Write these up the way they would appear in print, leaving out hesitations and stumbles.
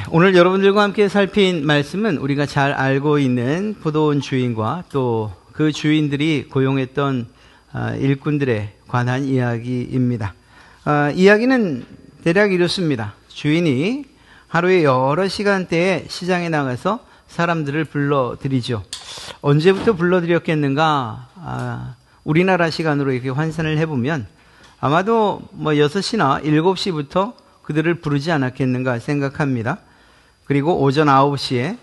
오늘 여러분들과 함께 살핀 말씀은 우리가 잘 알고 있는 포도원 주인과 또 그 주인들이 고용했던 일꾼들에 관한 이야기입니다. 이야기는 대략 이렇습니다. 주인이 하루에 여러 시간대에 시장에 나가서 사람들을 불러들이죠. 언제부터 불러들였겠는가? 우리나라 시간으로 이렇게 환산을 해보면 아마도 6시나 7시부터 그들을 부르지 않았겠는가 생각합니다. 그리고 오전 9시에,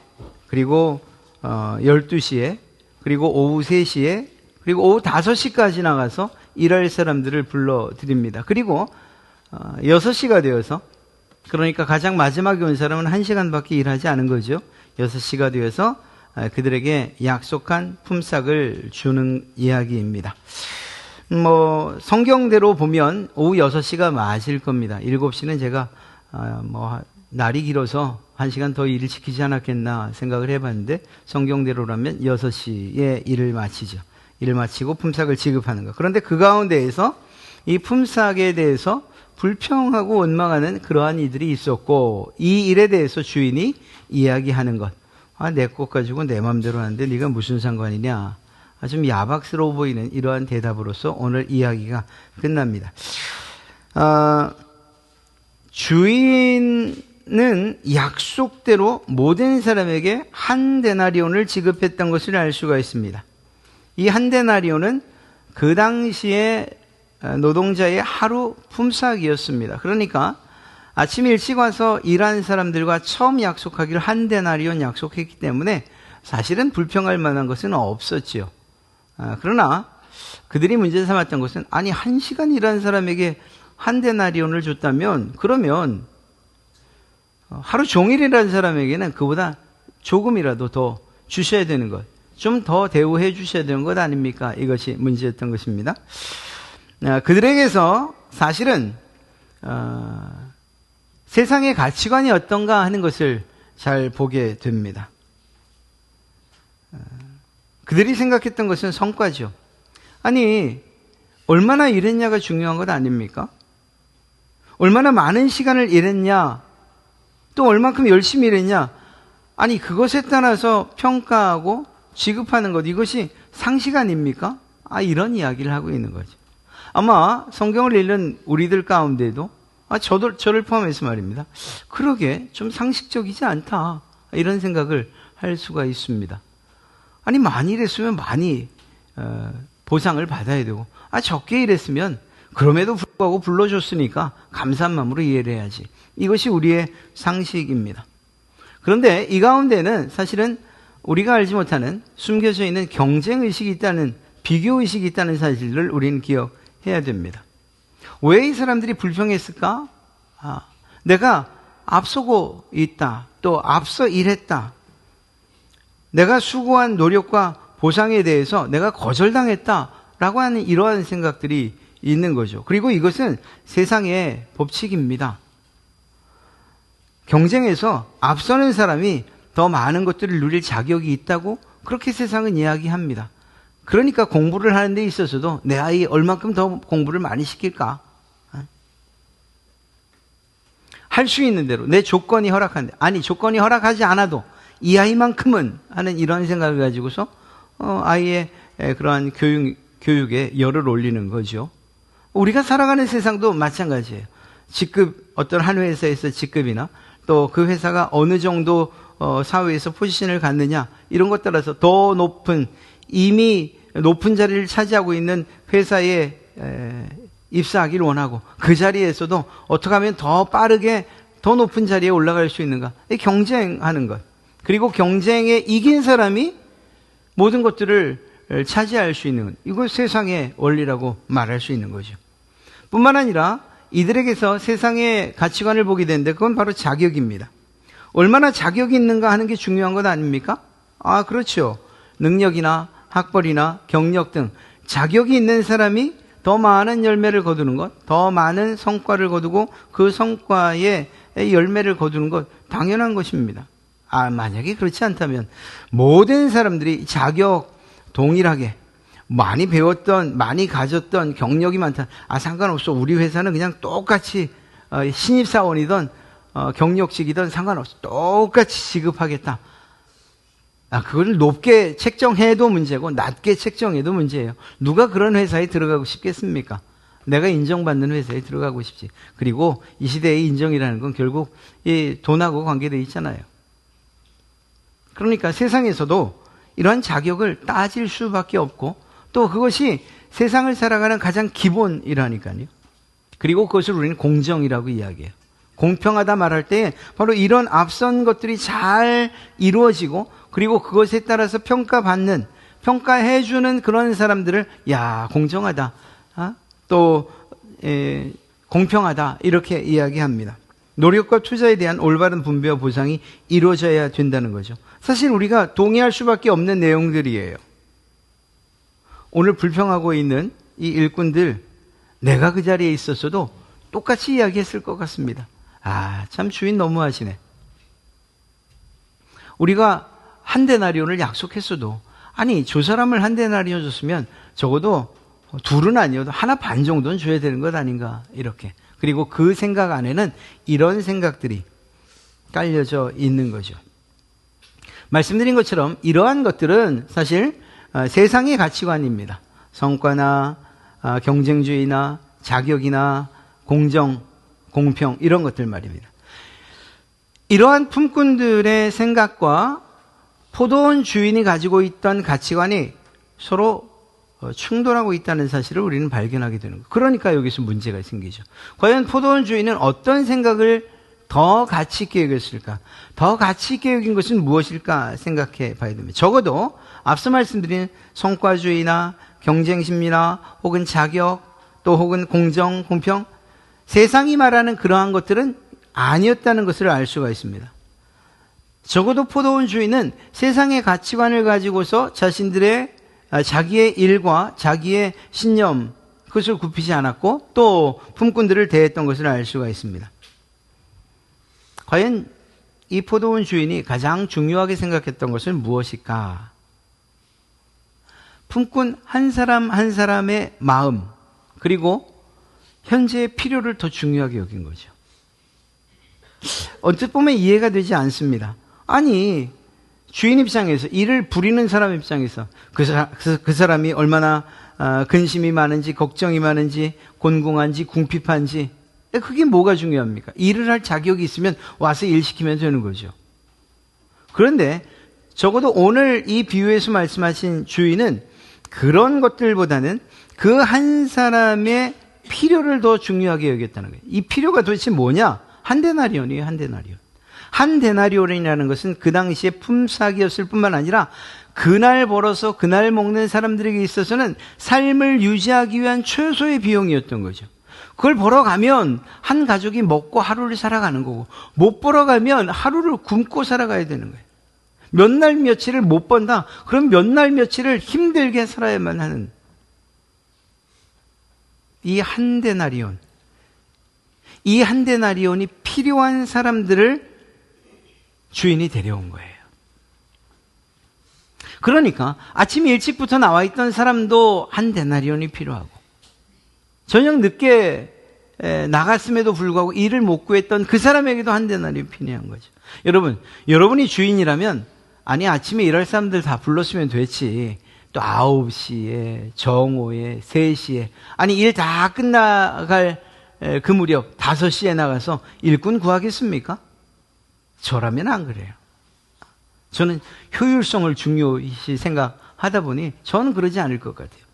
그리고 12시에, 그리고 오후 3시에, 그리고 오후 5시까지 나가서 일할 사람들을 불러드립니다. 그리고 6시가 되어서, 그러니까 가장 마지막에 온 사람은 1시간밖에 일하지 않은 거죠. 6시가 되어서 그들에게 약속한 품삯을 주는 이야기입니다. 성경대로 보면 오후 6시가 맞을 겁니다. 7시는 제가 날이 길어서 1시간 더 일을 시키지 않았겠나 생각을 해봤는데, 성경대로라면 6시에 일을 마치죠. 일을 마치고 품삯을 지급하는 것. 그런데 그 가운데에서 이 품삯에 대해서 불평하고 원망하는 그러한 이들이 있었고, 이 일에 대해서 주인이 이야기하는 것. 내 것 가지고 내 맘대로 하는데 네가 무슨 상관이냐. 좀 야박스러워 보이는 이러한 대답으로서 오늘 이야기가 끝납니다. 주인은 약속대로 모든 사람에게 한 데나리온을 지급했던 것을 알 수가 있습니다. 이 한 데나리온은 그 당시에 노동자의 하루 품삯이었습니다. 그러니까 아침 일찍 와서 일한 사람들과 처음 약속하기를 한 데나리온 약속했기 때문에 사실은 불평할 만한 것은 없었지요. 그러나 그들이 문제 삼았던 것은, 아니 1시간 일한 사람에게 한 데나리온을 줬다면 그러면 하루 종일 일한 사람에게는 그보다 조금이라도 더 주셔야 되는 것, 좀 더 대우해 주셔야 되는 것 아닙니까? 이것이 문제였던 것입니다. 그들에게서 사실은 세상의 가치관이 어떤가 하는 것을 잘 보게 됩니다. 그들이 생각했던 것은 성과죠. 아니, 얼마나 일했냐가 중요한 것 아닙니까? 얼마나 많은 시간을 일했냐, 또 얼만큼 열심히 일했냐, 아니 그것에 따라서 평가하고 지급하는 것, 이것이 상식 아닙니까? 이런 이야기를 하고 있는 거죠. 아마 성경을 읽는 우리들 가운데도, 저를 포함해서 말입니다, 그러게 좀 상식적이지 않다, 이런 생각을 할 수가 있습니다. 아니 많이 일했으면 많이 보상을 받아야 되고, 적게 일했으면 그럼에도 불구하고 불러줬으니까 감사한 마음으로 이해를 해야지. 이것이 우리의 상식입니다. 그런데 이 가운데는 사실은 우리가 알지 못하는 숨겨져 있는 경쟁의식이 있다는, 비교의식이 있다는 사실을 우리는 기억해야 됩니다. 왜 이 사람들이 불평했을까? 내가 앞서고 있다, 또 앞서 일했다, 내가 수고한 노력과 보상에 대해서 내가 거절당했다라고 하는 이러한 생각들이 있는 거죠. 그리고 이것은 세상의 법칙입니다. 경쟁에서 앞서는 사람이 더 많은 것들을 누릴 자격이 있다고 그렇게 세상은 이야기합니다. 그러니까 공부를 하는 데 있어서도 내 아이 얼만큼 더 공부를 많이 시킬까? 할 수 있는 대로, 내 조건이 허락한데, 아니 조건이 허락하지 않아도 이 아이만큼은 하는 이런 생각을 가지고서 아이의 그러한 교육에 열을 올리는 거죠. 우리가 살아가는 세상도 마찬가지예요. 직급, 어떤 한 회사에서 직급이나 또 그 회사가 어느 정도 사회에서 포지션을 갖느냐, 이런 것 따라서 더 높은, 이미 높은 자리를 차지하고 있는 회사에 입사하기를 원하고, 그 자리에서도 어떻게 하면 더 빠르게 더 높은 자리에 올라갈 수 있는가, 경쟁하는 것. 그리고 경쟁에 이긴 사람이 모든 것들을 차지할 수 있는 것. 이거 세상의 원리라고 말할 수 있는 거죠. 뿐만 아니라 이들에게서 세상의 가치관을 보게 되는데, 그건 바로 자격입니다. 얼마나 자격이 있는가 하는 게 중요한 것 아닙니까? 그렇죠. 능력이나 학벌이나 경력 등 자격이 있는 사람이 더 많은 열매를 거두는 것, 더 많은 성과를 거두고 그 성과에 열매를 거두는 것, 당연한 것입니다. 만약에 그렇지 않다면 모든 사람들이 자격 동일하게 많이 배웠던, 많이 가졌던, 경력이 많다, 상관없어, 우리 회사는 그냥 똑같이 신입사원이든 경력직이든 상관없어. 똑같이 지급하겠다. 그걸 높게 책정해도 문제고 낮게 책정해도 문제예요. 누가 그런 회사에 들어가고 싶겠습니까? 내가 인정받는 회사에 들어가고 싶지. 그리고 이 시대의 인정이라는 건 결국 이 돈하고 관계되어 있잖아요. 그러니까 세상에서도 이러한 자격을 따질 수밖에 없고 또 그것이 세상을 살아가는 가장 기본이라니까요. 그리고 그것을 우리는 공정이라고 이야기해요. 공평하다 말할 때 바로 이런 앞선 것들이 잘 이루어지고 그리고 그것에 따라서 평가해주는 그런 사람들을 공정하다, 또 공평하다 이렇게 이야기합니다. 노력과 투자에 대한 올바른 분배와 보상이 이루어져야 된다는 거죠. 사실 우리가 동의할 수밖에 없는 내용들이에요. 오늘 불평하고 있는 이 일꾼들, 내가 그 자리에 있었어도 똑같이 이야기했을 것 같습니다. 참 주인 너무하시네. 우리가 한 데나리온을 약속했어도 저 사람을 한 데나리온 줬으면 적어도 둘은 아니어도 하나 반 정도는 줘야 되는 것 아닌가 이렇게. 그리고 그 생각 안에는 이런 생각들이 깔려져 있는 거죠. 말씀드린 것처럼 이러한 것들은 사실 세상의 가치관입니다. 성과나 경쟁주의나 자격이나 공정, 공평 이런 것들 말입니다. 이러한 품꾼들의 생각과 포도원 주인이 가지고 있던 가치관이 서로 충돌하고 있다는 사실을 우리는 발견하게 되는 거예요. 그러니까 여기서 문제가 생기죠. 과연 포도원 주인은 어떤 생각을 더 가치 있게 여겼을까? 더 가치 있게 여긴 것은 무엇일까 생각해 봐야 됩니다. 적어도 앞서 말씀드린 성과주의나 경쟁심리나 혹은 자격 또 혹은 공정, 공평 세상이 말하는 그러한 것들은 아니었다는 것을 알 수가 있습니다. 적어도 포도원 주인은 세상의 가치관을 가지고서 자기의 일과 자기의 신념 그것을 굽히지 않았고 또 품꾼들을 대했던 것을 알 수가 있습니다. 과연 이 포도원 주인이 가장 중요하게 생각했던 것은 무엇일까? 품꾼 한 사람 한 사람의 마음 그리고 현재의 필요를 더 중요하게 여긴 거죠. 언뜻 보면 이해가 되지 않습니다. 주인 입장에서 일을 부리는 사람 입장에서 그 사람이 얼마나 근심이 많은지 걱정이 많은지 곤궁한지 궁핍한지 그게 뭐가 중요합니까? 일을 할 자격이 있으면 와서 일 시키면 되는 거죠. 그런데 적어도 오늘 이 비유에서 말씀하신 주인은 그런 것들보다는 그 한 사람의 필요를 더 중요하게 여겼다는 거예요. 이 필요가 도대체 뭐냐? 한 데나리온이에요. 한 데나리온. 한 데나리온이라는 것은 그 당시에 품삯이었을 뿐만 아니라 그날 벌어서 그날 먹는 사람들에게 있어서는 삶을 유지하기 위한 최소의 비용이었던 거죠. 그걸 벌어가면 한 가족이 먹고 하루를 살아가는 거고 못 벌어가면 하루를 굶고 살아가야 되는 거예요. 몇 날 며칠을 못 번다? 그럼 몇 날 며칠을 힘들게 살아야만 하는 이 한 데나리온. 이 한 데나리온이 필요한 사람들을 주인이 데려온 거예요. 그러니까 아침 일찍부터 나와 있던 사람도 한 데나리온이 필요하고 저녁 늦게 나갔음에도 불구하고 일을 못 구했던 그 사람에게도 한 데나리온이 필요한 거죠. 여러분이 주인이라면 아침에 일할 사람들 다 불렀으면 됐지. 또 9시에, 정오에, 3시에 일 다 끝나갈 그 무렵 5시에 나가서 일꾼 구하겠습니까? 저라면 안 그래요. 저는 효율성을 중요시 생각하다 보니 저는 그러지 않을 것 같아요.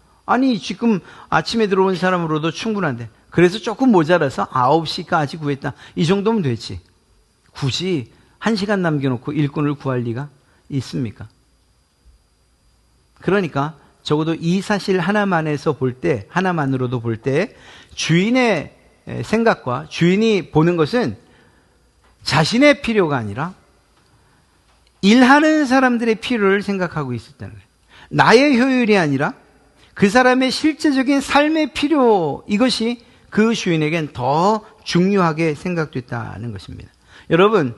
지금 아침에 들어온 사람으로도 충분한데 그래서 조금 모자라서 9시까지 구했다. 이 정도면 됐지. 굳이 1시간 남겨놓고 일꾼을 구할 리가 있습니까? 그러니까 적어도 이 사실 하나만으로도 볼 때 주인의 생각과 주인이 보는 것은 자신의 필요가 아니라 일하는 사람들의 필요를 생각하고 있었다는 거예요. 나의 효율이 아니라 그 사람의 실제적인 삶의 필요, 이것이 그 주인에겐 더 중요하게 생각됐다는 것입니다. 여러분,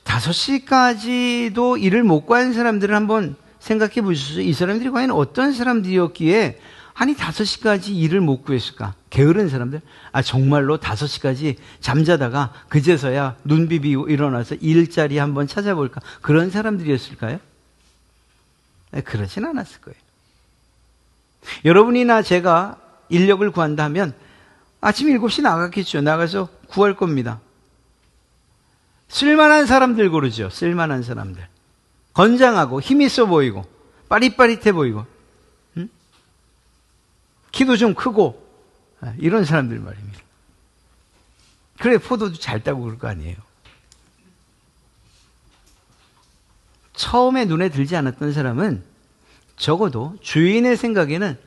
5시까지도 일을 못 구한 사람들을 한번 생각해 보십시오. 이 사람들이 과연 어떤 사람들이었기에 아니 5시까지 일을 못 구했을까? 게으른 사람들? 정말로 5시까지 잠자다가 그제서야 눈 비비고 일어나서 일자리 한번 찾아볼까? 그런 사람들이었을까요? 그러진 않았을 거예요. 여러분이나 제가 인력을 구한다면 아침 7시 나갔겠죠. 나가서 구할 겁니다. 쓸만한 사람들 고르죠. 쓸만한 사람들. 건장하고 힘있어 보이고 빠릿빠릿해 보이고 키도 좀 크고 이런 사람들 말입니다. 그래 포도도 잘 따고 그럴 거 아니에요. 처음에 눈에 들지 않았던 사람은 적어도 주인의 생각에는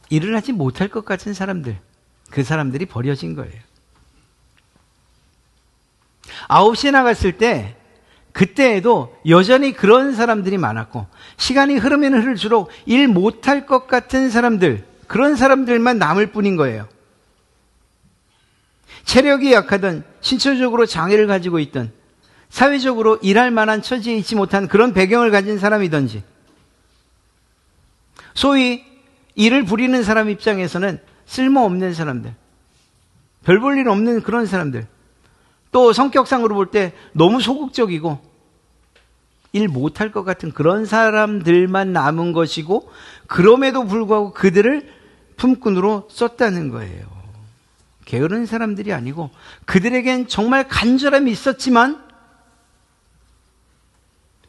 일을 하지 못할 것 같은 사람들, 그 사람들이 버려진 거예요. 9시에 나갔을 때 그때에도 여전히 그런 사람들이 많았고 시간이 흐르면 흐를수록 일 못할 것 같은 사람들, 그런 사람들만 남을 뿐인 거예요. 체력이 약하든 신체적으로 장애를 가지고 있든 사회적으로 일할 만한 처지에 있지 못한 그런 배경을 가진 사람이든지 소위 일을 부리는 사람 입장에서는 쓸모없는 사람들, 별 볼 일 없는 그런 사람들, 또 성격상으로 볼 때 너무 소극적이고 일 못할 것 같은 그런 사람들만 남은 것이고 그럼에도 불구하고 그들을 품꾼으로 썼다는 거예요. 게으른 사람들이 아니고 그들에겐 정말 간절함이 있었지만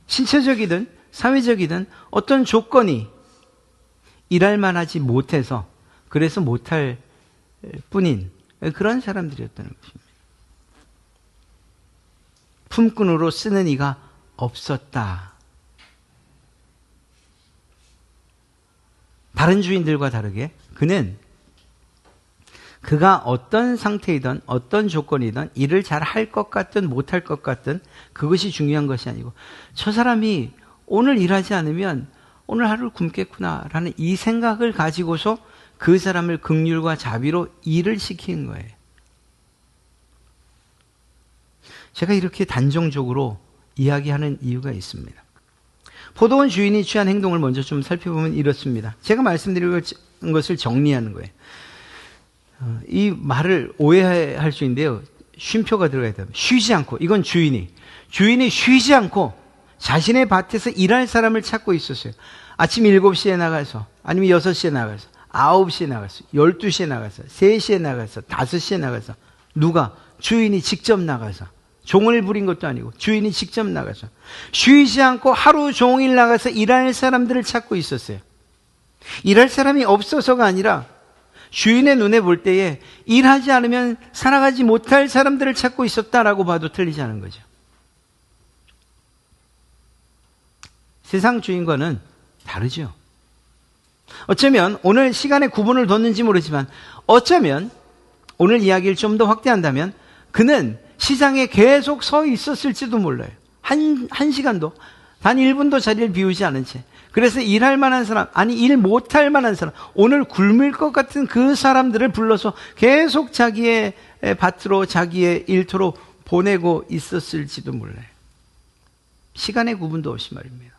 신체적이든 사회적이든 어떤 조건이 일할 만하지 못해서 그래서 못할 뿐인 그런 사람들이었다는 것입니다. 품꾼으로 쓰는 이가 없었다. 다른 주인들과 다르게 그가 어떤 상태이든 어떤 조건이든 일을 잘 할 것 같든 못할 것 같든 그것이 중요한 것이 아니고 저 사람이 오늘 일하지 않으면 오늘 하루를 굶겠구나라는 이 생각을 가지고서 그 사람을 긍휼과 자비로 일을 시키는 거예요. 제가 이렇게 단정적으로 이야기하는 이유가 있습니다. 포도원 주인이 취한 행동을 먼저 좀 살펴보면 이렇습니다. 제가 말씀드린 것을 정리하는 거예요. 이 말을 오해할 수 있는데요. 쉼표가 들어가야 돼요. 쉬지 않고, 이건 주인이 쉬지 않고 자신의 밭에서 일할 사람을 찾고 있었어요. 아침 7시에 나가서, 아니면 6시에 나가서, 9시에 나가서, 12시에 나가서, 3시에 나가서, 5시에 나가서, 누가? 주인이 직접 나가서, 종을 부린 것도 아니고 주인이 직접 나가서 쉬지 않고 하루 종일 나가서 일할 사람들을 찾고 있었어요. 일할 사람이 없어서가 아니라 주인의 눈에 볼 때에 일하지 않으면 살아가지 못할 사람들을 찾고 있었다라고 봐도 틀리지 않은 거죠. 세상 주인과는 다르죠. 어쩌면 오늘 시간의 구분을 뒀는지 모르지만 어쩌면 오늘 이야기를 좀 더 확대한다면 그는 시장에 계속 서 있었을지도 몰라요. 한 시간도, 단 1분도 자리를 비우지 않은 채. 그래서 일할 만한 사람, 아니 일 못할 만한 사람, 오늘 굶을 것 같은 그 사람들을 불러서 계속 자기의 밭으로, 자기의 일터로 보내고 있었을지도 몰라요. 시간의 구분도 없이 말입니다.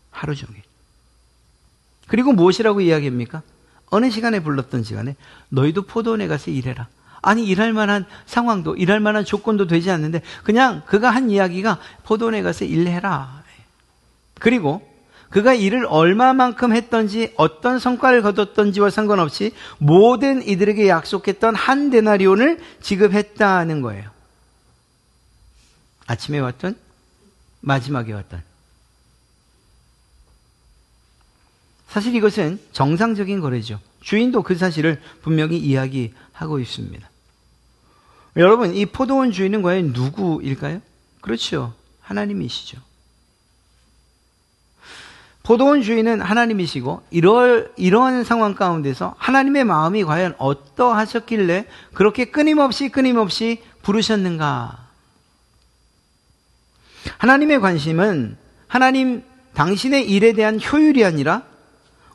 하루 종일. 그리고 무엇이라고 이야기합니까? 어느 시간에 불렀던 시간에 너희도 포도원에 가서 일해라. 아니 일할 만한 상황도 일할 만한 조건도 되지 않는데 그냥 그가 한 이야기가 포도원에 가서 일해라. 그리고 그가 일을 얼마만큼 했던지 어떤 성과를 거뒀던지와 상관없이 모든 이들에게 약속했던 한 데나리온을 지급했다는 거예요. 아침에 왔던 마지막에 왔던. 사실 이것은 정상적인 거래죠. 주인도 그 사실을 분명히 이야기하고 있습니다. 여러분, 이 포도원 주인은 과연 누구일까요? 그렇죠. 하나님이시죠. 포도원 주인은 하나님이시고 이러한 상황 가운데서 하나님의 마음이 과연 어떠하셨길래 그렇게 끊임없이 부르셨는가? 하나님의 관심은 하나님 당신의 일에 대한 효율이 아니라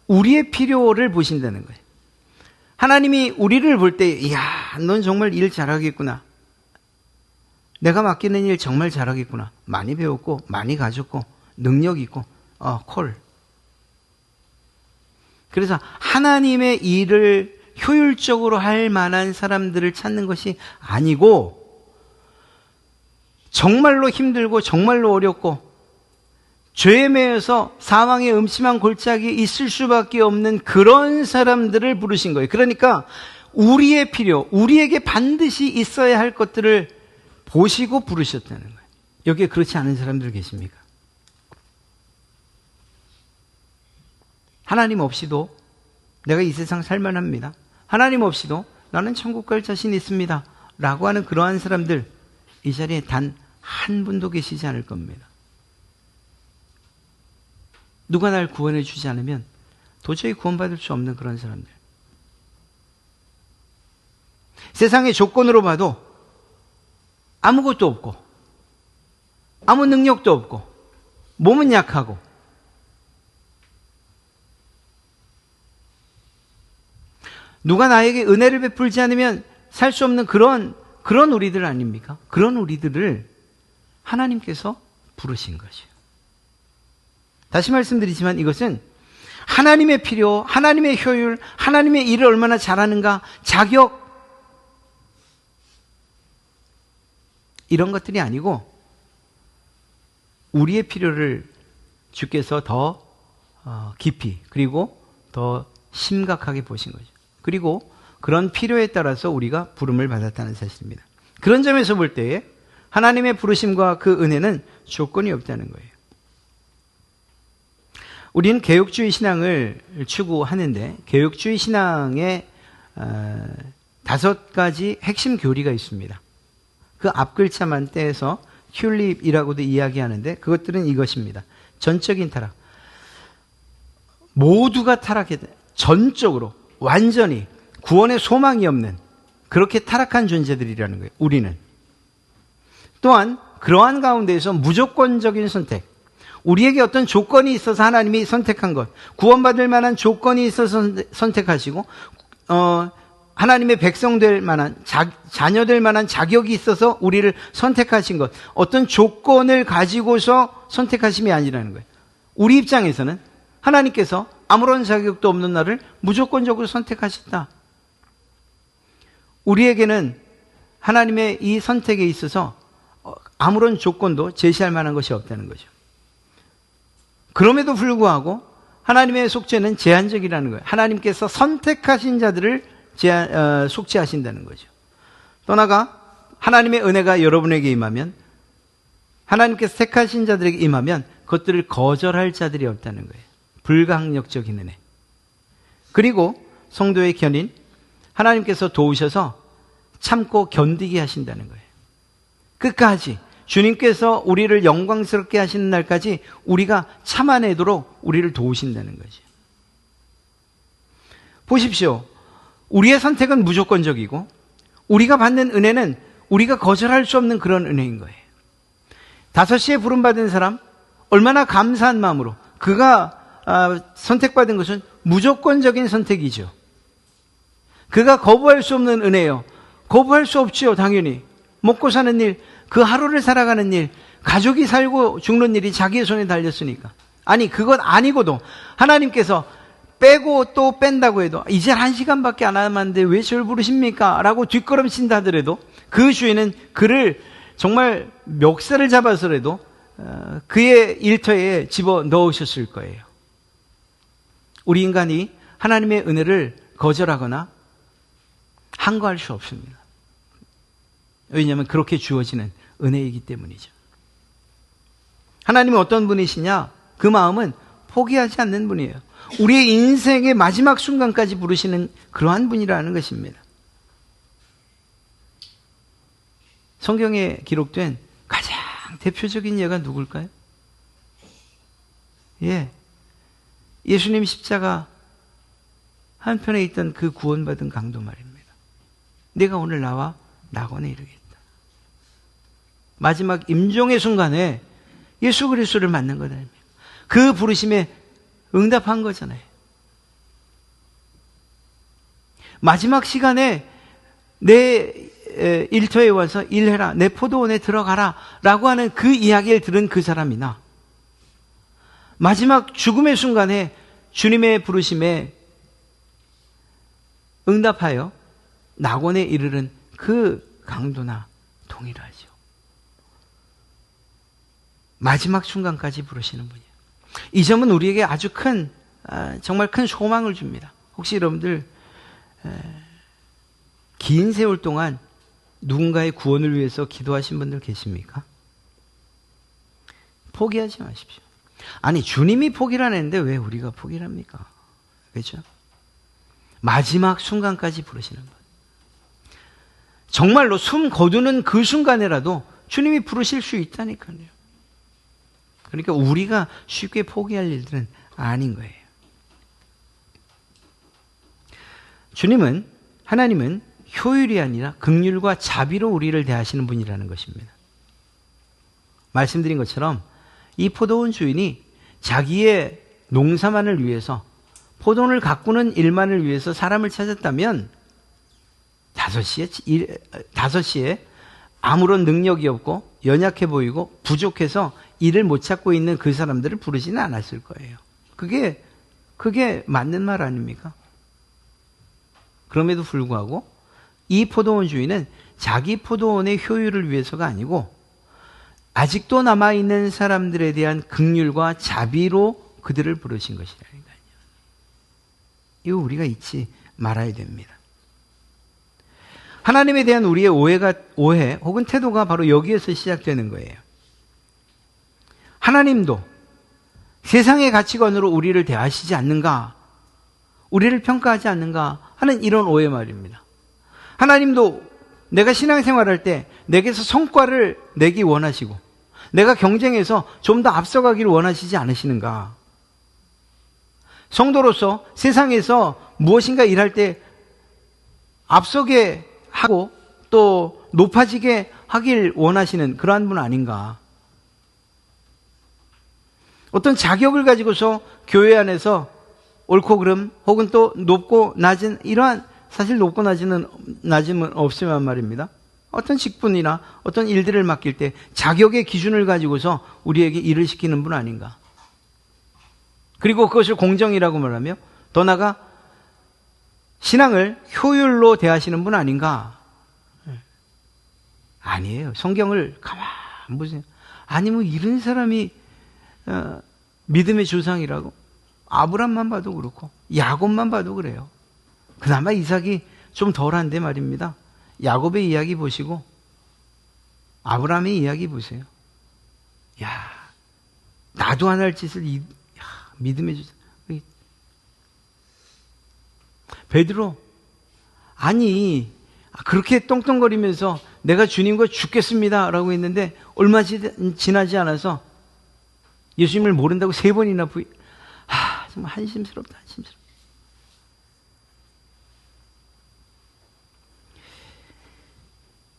우리의 필요를 보신다는 거예요. 하나님이 우리를 볼 때, 이야, 넌 정말 일 잘하겠구나. 내가 맡기는 일 정말 잘하겠구나. 많이 배웠고, 많이 가졌고, 능력 있고, 콜. 그래서 하나님의 일을 효율적으로 할 만한 사람들을 찾는 것이 아니고, 정말로 힘들고 정말로 어렵고 죄에 매여서 사망의 음침한 골짜기에 있을 수밖에 없는 그런 사람들을 부르신 거예요. 그러니까 우리의 필요, 우리에게 반드시 있어야 할 것들을 보시고 부르셨다는 거예요. 여기에 그렇지 않은 사람들 계십니까? 하나님 없이도 내가 이 세상 살만합니다. 하나님 없이도 나는 천국 갈 자신 있습니다. 라고 하는 그러한 사람들, 이 자리에 단 한 분도 계시지 않을 겁니다. 누가 날 구원해 주지 않으면 도저히 구원받을 수 없는 그런 사람들. 세상의 조건으로 봐도 아무것도 없고, 아무 능력도 없고, 몸은 약하고, 누가 나에게 은혜를 베풀지 않으면 살 수 없는 그런 우리들 아닙니까? 그런 우리들을 하나님께서 부르신 것이에요. 다시 말씀드리지만 이것은 하나님의 필요, 하나님의 효율, 하나님의 일을 얼마나 잘하는가, 자격, 이런 것들이 아니고 우리의 필요를 주께서 더 깊이 그리고 더 심각하게 보신 거죠. 그리고 그런 필요에 따라서 우리가 부름을 받았다는 사실입니다. 그런 점에서 볼 때에 하나님의 부르심과 그 은혜는 조건이 없다는 거예요. 우리는 개혁주의 신앙을 추구하는데 개혁주의 신앙에 5가지 핵심 교리가 있습니다. 그 앞글자만 떼서 튤립이라고도 이야기하는데 그것들은 이것입니다. 전적인 타락. 모두가 타락했다. 전적으로 완전히 구원의 소망이 없는 그렇게 타락한 존재들이라는 거예요. 우리는. 또한 그러한 가운데에서 무조건적인 선택, 우리에게 어떤 조건이 있어서 하나님이 선택한 것, 구원받을 만한 조건이 있어서 선택하시고 하나님의 백성 될 만한, 자녀 될 만한 자격이 있어서 우리를 선택하신 것, 어떤 조건을 가지고서 선택하심이 아니라는 거예요. 우리 입장에서는 하나님께서 아무런 자격도 없는 나를 무조건적으로 선택하셨다. 우리에게는 하나님의 이 선택에 있어서 아무런 조건도 제시할 만한 것이 없다는 거죠. 그럼에도 불구하고 하나님의 속죄는 제한적이라는 거예요. 하나님께서 선택하신 자들을 속죄하신다는 거죠. 또 나아가 하나님의 은혜가 여러분에게 임하면, 하나님께서 택하신 자들에게 임하면 그것들을 거절할 자들이 없다는 거예요. 불가항력적인 은혜. 그리고 성도의 견인, 하나님께서 도우셔서 참고 견디게 하신다는 거예요. 끝까지 주님께서 우리를 영광스럽게 하시는 날까지 우리가 참아내도록 우리를 도우신다는 거죠. 보십시오. 우리의 선택은 무조건적이고 우리가 받는 은혜는 우리가 거절할 수 없는 그런 은혜인 거예요. 5시에 부름받은 사람, 얼마나 감사한 마음으로 그가 선택받은 것은 무조건적인 선택이죠. 그가 거부할 수 없는 은혜예요. 거부할 수 없지요. 당연히 먹고 사는 일, 그 하루를 살아가는 일, 가족이 살고 죽는 일이 자기의 손에 달렸으니까. 아니 그것 아니고도 하나님께서 빼고 또 뺀다고 해도 이제 1시간밖에 안 남았는데 왜 저를 부르십니까? 라고 뒷걸음친다 하더라도 그 주인은 그를 정말 멱살을 잡아서라도 그의 일터에 집어 넣으셨을 거예요. 우리 인간이 하나님의 은혜를 거절하거나 항거할 수 없습니다. 왜냐하면 그렇게 주어지는 은혜이기 때문이죠. 하나님은 어떤 분이시냐? 그 마음은 포기하지 않는 분이에요. 우리의 인생의 마지막 순간까지 부르시는 그러한 분이라는 것입니다. 성경에 기록된 가장 대표적인 예가 누굴까요? 예수님 십자가 한편에 있던 그 구원받은 강도 말입니다. 내가 오늘 나와 낙원에 이르겠다. 마지막 임종의 순간에 예수 그리스도를 만난 거다. 그 부르심에 응답한 거잖아요. 마지막 시간에 내 일터에 와서 일해라, 내 포도원에 들어가라 라고 하는 그 이야기를 들은 그 사람이나 마지막 죽음의 순간에 주님의 부르심에 응답하여 낙원에 이르는 그 강도나 동일하죠. 마지막 순간까지 부르시는 분이에요. 이 점은 우리에게 아주 정말 큰 소망을 줍니다. 혹시 여러분들 긴 세월 동안 누군가의 구원을 위해서 기도하신 분들 계십니까? 포기하지 마십시오. 아니, 주님이 포기를 안 했는데 왜 우리가 포기를 합니까? 그렇죠? 마지막 순간까지 부르시는 분. 정말로 숨 거두는 그 순간에라도 주님이 부르실 수 있다니까요. 그러니까 우리가 쉽게 포기할 일들은 아닌 거예요. 하나님은 효율이 아니라 긍휼과 자비로 우리를 대하시는 분이라는 것입니다. 말씀드린 것처럼 이 포도원 주인이 자기의 농사만을 위해서, 포도원을 가꾸는 일만을 위해서 사람을 찾았다면 5시에 아무런 능력이 없고 연약해 보이고 부족해서 일을 못 찾고 있는 그 사람들을 부르지는 않았을 거예요. 그게 맞는 말 아닙니까? 그럼에도 불구하고 이 포도원 주인은 자기 포도원의 효율을 위해서가 아니고 아직도 남아있는 사람들에 대한 긍휼과 자비로 그들을 부르신 것이라니까요. 이거 우리가 잊지 말아야 됩니다. 하나님에 대한 우리의 오해 혹은 태도가 바로 여기에서 시작되는 거예요. 하나님도 세상의 가치관으로 우리를 대하시지 않는가, 우리를 평가하지 않는가 하는 이런 오해 말입니다. 하나님도 내가 신앙생활할 때 내게서 성과를 내기 원하시고 내가 경쟁해서 좀 더 앞서가기를 원하시지 않으시는가? 성도로서 세상에서 무엇인가 일할 때 앞서게 하고 또 높아지게 하길 원하시는 그러한 분 아닌가? 어떤 자격을 가지고서 교회 안에서 옳고 그름 혹은 또 높고 낮은 이러한, 사실 높고 낮음은 없으면 말입니다. 어떤 직분이나 어떤 일들을 맡길 때 자격의 기준을 가지고서 우리에게 일을 시키는 분 아닌가? 그리고 그것을 공정이라고 말하며 더 나아가 신앙을 효율로 대하시는 분 아닌가? 아니에요. 성경을 가만 보세요. 아니 뭐 이런 사람이 믿음의 조상이라고? 아브람만 봐도 그렇고 야곱만 봐도 그래요. 그나마 이삭이 좀 덜한데 말입니다. 야곱의 이야기 보시고 아브라함의 이야기 보세요. 야, 나도 안 할 짓을 믿음의 조상. 베드로, 아니 그렇게 떵떵거리면서 내가 주님과 죽겠습니다 라고 했는데 얼마 지나지 않아서 예수님을 모른다고 3번이나 정말 한심스럽다.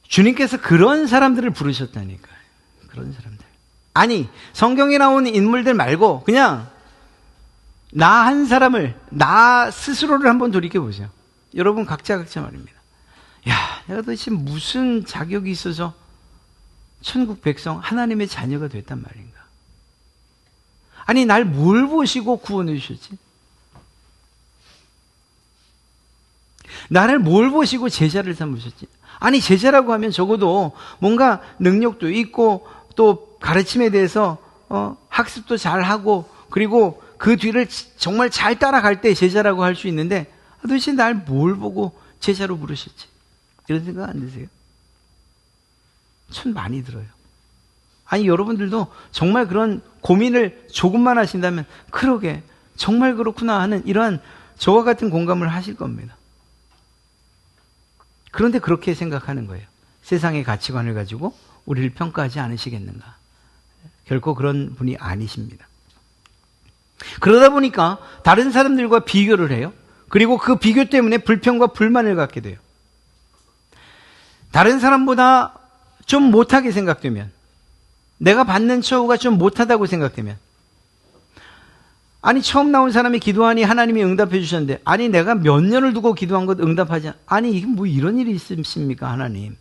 주님께서 그런 사람들을 부르셨다니까요. 그런 사람들. 아니, 성경에 나오는 인물들 말고 그냥 나 한 사람을, 나 스스로를 한번 돌이켜보세요. 여러분 각자 말입니다. 야, 내가 도대체 무슨 자격이 있어서 천국 백성 하나님의 자녀가 됐단 말인가? 아니, 날 뭘 보시고 구원해 주셨지? 나를 뭘 보시고 제자를 삼으셨지? 아니, 제자라고 하면 적어도 뭔가 능력도 있고 또 가르침에 대해서 학습도 잘하고 그리고 그 뒤를 정말 잘 따라갈 때 제자라고 할 수 있는데 도대체 날 뭘 보고 제자로 부르셨지? 이런 생각 안 드세요? 참 많이 들어요. 아니, 여러분들도 정말 그런 고민을 조금만 하신다면 그러게 정말 그렇구나 하는 이러한 저와 같은 공감을 하실 겁니다. 그런데 그렇게 생각하는 거예요. 세상의 가치관을 가지고 우리를 평가하지 않으시겠는가? 결코 그런 분이 아니십니다. 그러다 보니까 다른 사람들과 비교를 해요. 그리고 그 비교 때문에 불평과 불만을 갖게 돼요. 다른 사람보다 좀 못하게 생각되면, 내가 받는 처우가 좀 못하다고 생각되면, 아니 처음 나온 사람이 기도하니 하나님이 응답해 주셨는데, 아니 내가 몇 년을 두고 기도한 것 응답하지 않... 아니 이게 뭐 이런 일이 있습니까 하나님?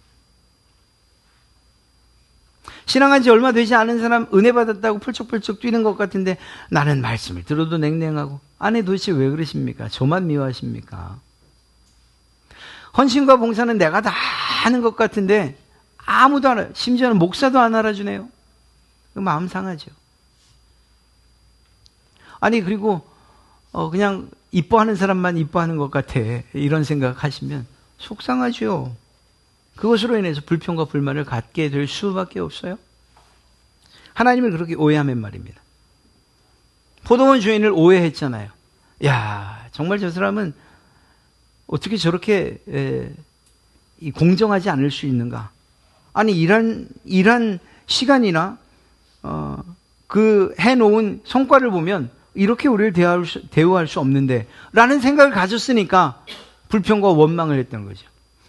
신앙한 지 얼마 되지 않은 사람 은혜 받았다고 펄쩍펄쩍 뛰는 것 같은데 나는 말씀을 들어도 냉랭하고, 아니 도대체 왜 그러십니까? 저만 미워하십니까? 헌신과 봉사는 내가 다 하는 것 같은데 아무도 안 알아. 심지어는 목사도 안 알아주네요. 마음 상하죠. 아니 그리고 그냥 이뻐하는 사람만 이뻐하는 것 같아. 이런 생각하시면 속상하죠. 그것으로 인해서 불평과 불만을 갖게 될 수밖에 없어요. 하나님을 그렇게 오해하면 말입니다. 포도원 주인을 오해했잖아요. 야, 정말 저 사람은 어떻게 저렇게 공정하지 않을 수 있는가? 아니 일한 시간이나 그 해놓은 성과를 보면 이렇게 우리를 대우할 수 없는데 라는 생각을 가졌으니까 불평과 원망을 했던 거죠.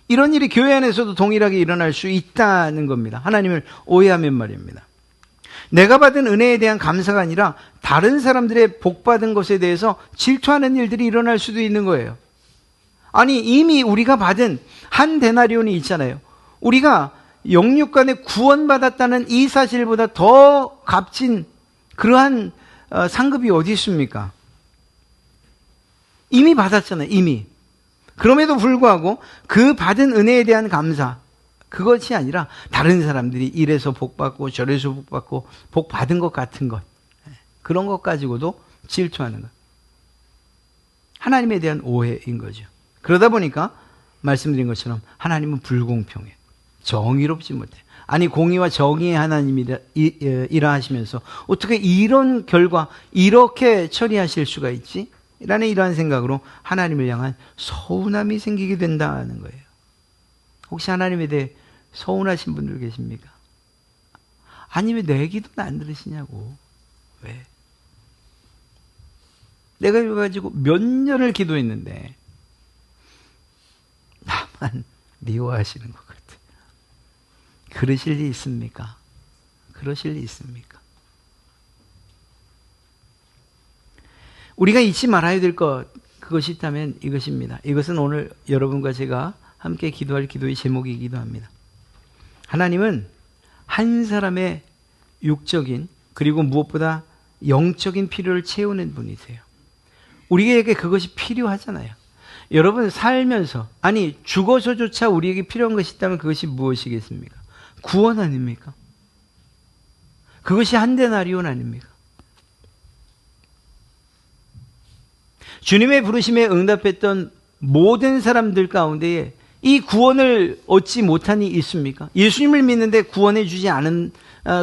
이런 일이 교회 안에서도 동일하게 일어날 수 있다는 겁니다. 하나님을 오해하면 말입니다. 내가 받은 은혜에 대한 감사가 아니라 다른 사람들의 복받은 것에 대해서 질투하는 일들이 일어날 수도 있는 거예요. 아니 이미 우리가 받은 한 데나리온이 있잖아요. 우리가 영육간에 구원받았다는 이 사실보다 더 값진 그러한 상급이 어디 있습니까? 이미 받았잖아요. 이미. 그럼에도 불구하고 그 받은 은혜에 대한 감사, 그것이 아니라 다른 사람들이 이래서 복받고 저래서 복받고 복받은 것 같은 것, 그런 것 가지고도 질투하는 것. 하나님에 대한 오해인 거죠. 그러다 보니까 말씀드린 것처럼 하나님은 불공평해. 정의롭지 못해. 아니 공의와 정의의 하나님이라 하시면서 어떻게 이런 결과 이렇게 처리하실 수가 있지? 라는 이러한 생각으로 하나님을 향한 서운함이 생기게 된다는 거예요. 혹시 하나님에 대해 서운하신 분들 계십니까? 아니 왜 내 기도는 안 들으시냐고. 왜? 내가 이거 가지고 몇 년을 기도했는데 나만 미워하시는 것 같아. 그러실 리 있습니까? 그러실 리 있습니까? 우리가 잊지 말아야 될 것, 그것이 있다면 이것입니다. 이것은 오늘 여러분과 제가 함께 기도할 기도의 제목이기도 합니다. 하나님은 한 사람의 육적인 그리고 무엇보다 영적인 필요를 채우는 분이세요. 우리에게 그것이 필요하잖아요. 여러분 살면서, 아니 죽어서조차 우리에게 필요한 것이 있다면 그것이 무엇이겠습니까? 구원 아닙니까? 그것이 한 데나리온 아닙니까? 주님의 부르심에 응답했던 모든 사람들 가운데에 이 구원을 얻지 못한 이 있습니까? 예수님을 믿는데 구원해 주지 않은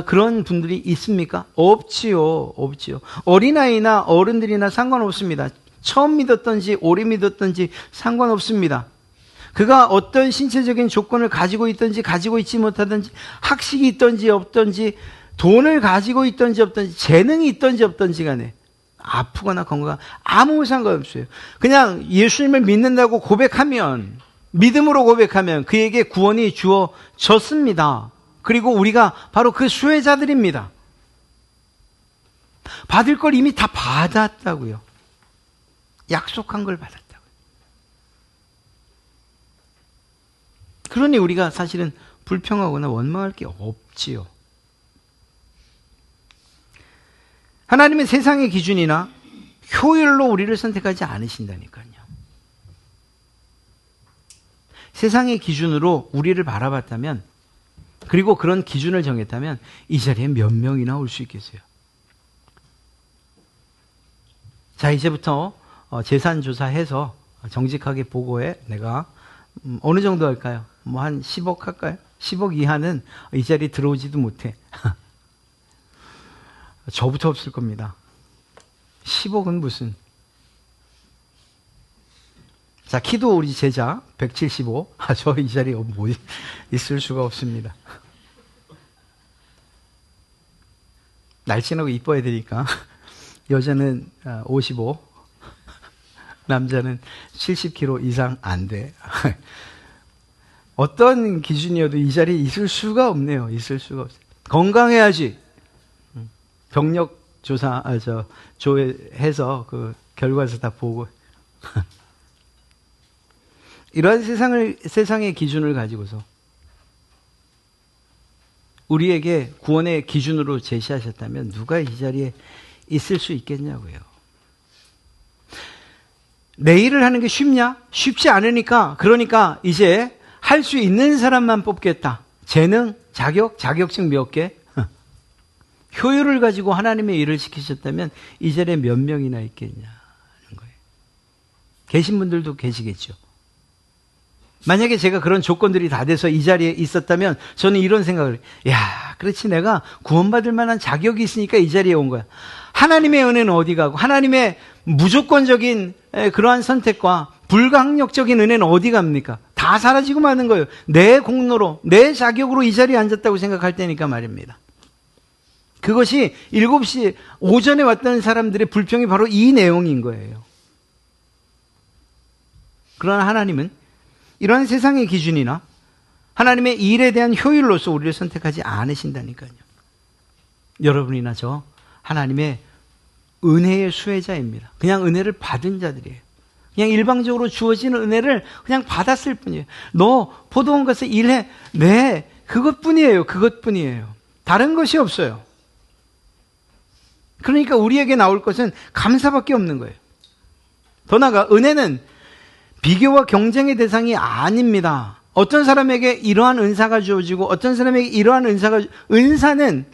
그런 분들이 있습니까? 없지요. 어린아이나 어른들이나 상관없습니다. 처음 믿었던지 오래 믿었던지 상관없습니다. 그가 어떤 신체적인 조건을 가지고 있든지 가지고 있지 못하든지 학식이 있든지 없든지 돈을 가지고 있든지 없든지 재능이 있든지 없든지 간에 아프거나 건강 아무 상관없어요. 그냥 예수님을 믿는다고 고백하면, 믿음으로 고백하면 그에게 구원이 주어졌습니다. 그리고 우리가 바로 그 수혜자들입니다. 받을 걸 이미 다 받았다고요. 약속한 걸 받았다고요. 그러니 우리가 사실은 불평하거나 원망할 게 없지요. 하나님은 세상의 기준이나 효율로 우리를 선택하지 않으신다니까요. 세상의 기준으로 우리를 바라봤다면, 그리고 그런 기준을 정했다면 이 자리에 몇 명이나 올 수 있겠어요? 자, 이제부터 재산조사해서 정직하게 보고해. 내가 어느 정도 할까요? 뭐 한 10억 할까요? 10억 이하는 이 자리에 들어오지도 못해. 저부터 없을 겁니다. 10억은 무슨. 자, 키도 우리 제자 175. 저 이 자리에 뭐 있을 수가 없습니다. 날씬하고 이뻐야 되니까 여자는 55, 남자는 70kg 이상 안 돼. 어떤 기준이어도 이 자리에 있을 수가 없네요. 있을 수가 없어요. 건강해야지. 경력 조사, 조회해서 그 결과에서 다 보고. 이러한 세상의 기준을 가지고서 우리에게 구원의 기준으로 제시하셨다면 누가 이 자리에 있을 수 있겠냐고요. 내 일을 하는 게 쉽냐? 쉽지 않으니까, 그러니까 이제 할 수 있는 사람만 뽑겠다. 재능, 자격증 몇 개? 효율을 가지고 하나님의 일을 시키셨다면 이 자리에 몇 명이나 있겠냐 하는 거예요. 계신 분들도 계시겠죠. 만약에 제가 그런 조건들이 다 돼서 이 자리에 있었다면 저는 이런 생각을 해요. 야, 그렇지, 내가 구원받을 만한 자격이 있으니까 이 자리에 온 거야. 하나님의 은혜는 어디 가고, 하나님의 무조건적인 그러한 선택과 불가항력적인 은혜는 어디 갑니까? 다 사라지고 마는 거예요. 내 공로로, 내 자격으로 이 자리에 앉았다고 생각할 때니까 말입니다. 그것이 7시 오전에 왔던 사람들의 불평이 바로 이 내용인 거예요. 그러나 하나님은 이런 세상의 기준이나 하나님의 일에 대한 효율로서 우리를 선택하지 않으신다니까요. 여러분이나 저 하나님의 은혜의 수혜자입니다. 그냥 은혜를 받은 자들이에요. 그냥 일방적으로 주어지는 은혜를 그냥 받았을 뿐이에요. 너 포도원 가서 일해. 네, 그것뿐이에요. 그것뿐이에요. 다른 것이 없어요. 그러니까 우리에게 나올 것은 감사밖에 없는 거예요. 더 나아가 은혜는 비교와 경쟁의 대상이 아닙니다. 어떤 사람에게 이러한 은사가 주어지고 어떤 사람에게 이러한 은사는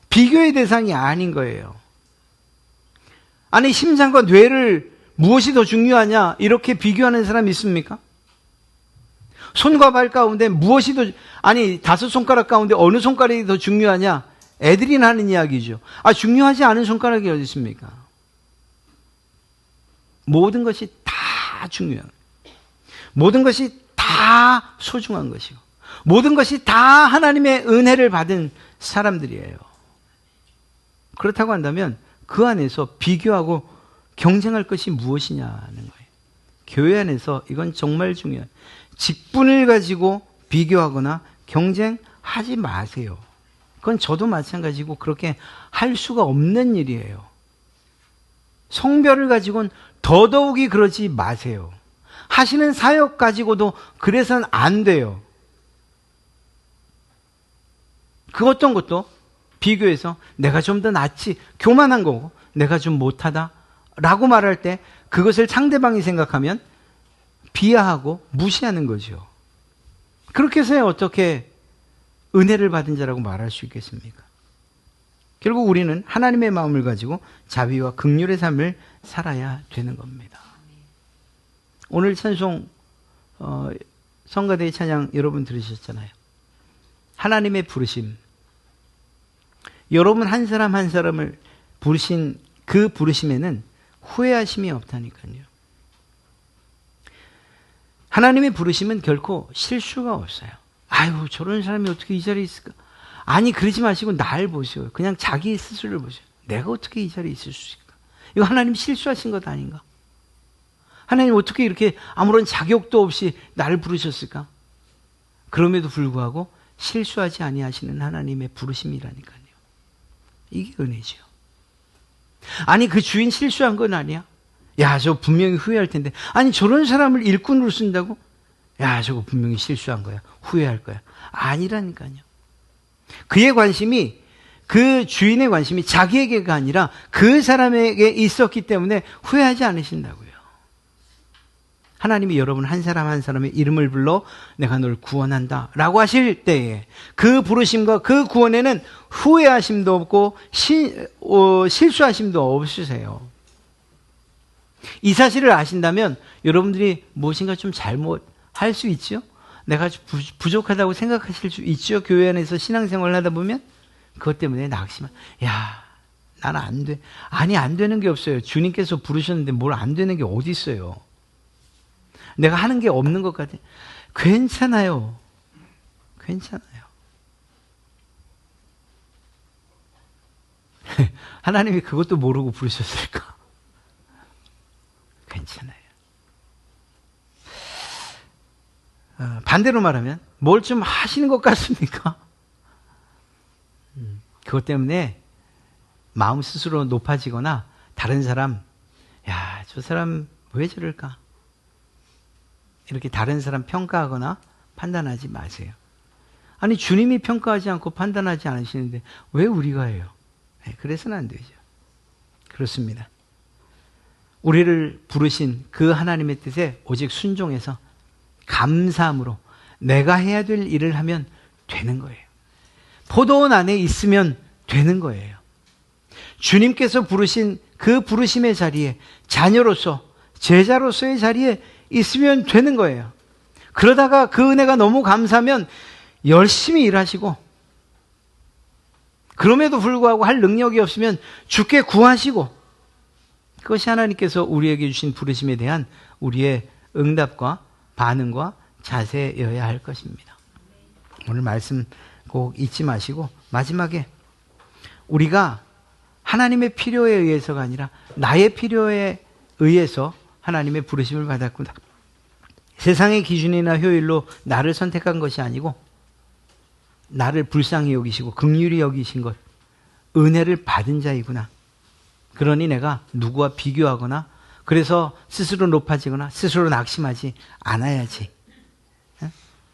비교의 대상이 아닌 거예요. 아니, 심장과 뇌를 무엇이 더 중요하냐 이렇게 비교하는 사람 있습니까? 손과 발 가운데 무엇이 더, 아니 5손가락 가운데 어느 손가락이 더 중요하냐, 애들이 하는 이야기죠. 중요하지 않은 손가락이 어디 있습니까? 모든 것이 다 중요한, 모든 것이 다 소중한 것이고 모든 것이 다 하나님의 은혜를 받은 사람들이에요. 그렇다고 한다면 그 안에서 비교하고 경쟁할 것이 무엇이냐는 거예요. 교회 안에서 이건 정말 중요해요. 직분을 가지고 비교하거나 경쟁하지 마세요. 그건 저도 마찬가지고 그렇게 할 수가 없는 일이에요. 성별을 가지고는 더더욱이 그러지 마세요. 하시는 사역 가지고도 그래서는 안 돼요. 그 어떤 것도 비교해서 내가 좀 더 낫지, 교만한 거고 내가 좀 못하다 라고 말할 때 그것을 상대방이 생각하면 비하하고 무시하는 거죠. 그렇게 해서 어떻게 은혜를 받은 자라고 말할 수 있겠습니까? 결국 우리는 하나님의 마음을 가지고 자비와 긍휼의 삶을 살아야 되는 겁니다. 오늘 찬송 성가대의 찬양 여러분 들으셨잖아요. 하나님의 부르심, 여러분 한 사람 한 사람을 부르신 그 부르심에는 후회하심이 없다니까요. 하나님의 부르심은 결코 실수가 없어요. 아유, 저런 사람이 어떻게 이 자리에 있을까? 아니, 그러지 마시고 날 보세요. 그냥 자기 스스로를 보세요. 내가 어떻게 이 자리에 있을 수 있을까? 이거 하나님 실수하신 것 아닌가? 하나님 어떻게 이렇게 아무런 자격도 없이 나를 부르셨을까? 그럼에도 불구하고 실수하지 아니하시는 하나님의 부르심이라니까요. 이게 은혜죠. 아니, 그 주인 실수한 건 아니야. 야, 저 분명히 후회할 텐데. 아니, 저런 사람을 일꾼으로 쓴다고? 야, 저거 분명히 실수한 거야. 후회할 거야. 아니라니까요. 그의 관심이, 그 주인의 관심이 자기에게가 아니라 그 사람에게 있었기 때문에 후회하지 않으신다고요. 하나님이 여러분 한 사람 한 사람의 이름을 불러 내가 널 구원한다 라고 하실 때에 그 부르심과 그 구원에는 후회하심도 없고 실수하심도 없으세요. 이 사실을 아신다면 여러분들이 무엇인가 좀 잘못할 수 있죠? 내가 부족하다고 생각하실 수 있죠? 교회 안에서 신앙생활을 하다 보면 그것 때문에 낙심한, 야, 나는 안 돼. 아니, 안 되는 게 없어요. 주님께서 부르셨는데 뭘 안 되는 게 어디 있어요? 내가 하는 게 없는 것 같아. 괜찮아요. 괜찮아요. 하나님이 그것도 모르고 부르셨을까? 괜찮아요. 반대로 말하면 뭘 좀 하시는 것 같습니까? 그것 때문에 마음 스스로 높아지거나 다른 사람, 야, 저 사람 왜 저럴까? 이렇게 다른 사람 평가하거나 판단하지 마세요. 아니, 주님이 평가하지 않고 판단하지 않으시는데 왜 우리가 해요? 네, 그래서는 안 되죠. 그렇습니다. 우리를 부르신 그 하나님의 뜻에 오직 순종해서 감사함으로 내가 해야 될 일을 하면 되는 거예요. 포도원 안에 있으면 되는 거예요. 주님께서 부르신 그 부르심의 자리에 자녀로서 제자로서의 자리에 있으면 되는 거예요. 그러다가 그 은혜가 너무 감사하면 열심히 일하시고, 그럼에도 불구하고 할 능력이 없으면 주께 구하시고, 그것이 하나님께서 우리에게 주신 부르심에 대한 우리의 응답과 반응과 자세여야 할 것입니다. 오늘 말씀 꼭 잊지 마시고, 마지막에 우리가 하나님의 필요에 의해서가 아니라 나의 필요에 의해서 하나님의 부르심을 받았구나. 세상의 기준이나 효율로 나를 선택한 것이 아니고 나를 불쌍히 여기시고 긍휼히 여기신 것, 은혜를 받은 자이구나. 그러니 내가 누구와 비교하거나 그래서 스스로 높아지거나 스스로 낙심하지 않아야지.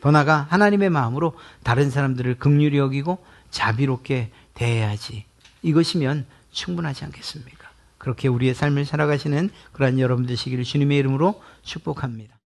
더 나아가 하나님의 마음으로 다른 사람들을 긍휼히 여기고 자비롭게 대해야지. 이것이면 충분하지 않겠습니까? 그렇게 우리의 삶을 살아가시는 그러한 여러분 되시기를 주님의 이름으로 축복합니다.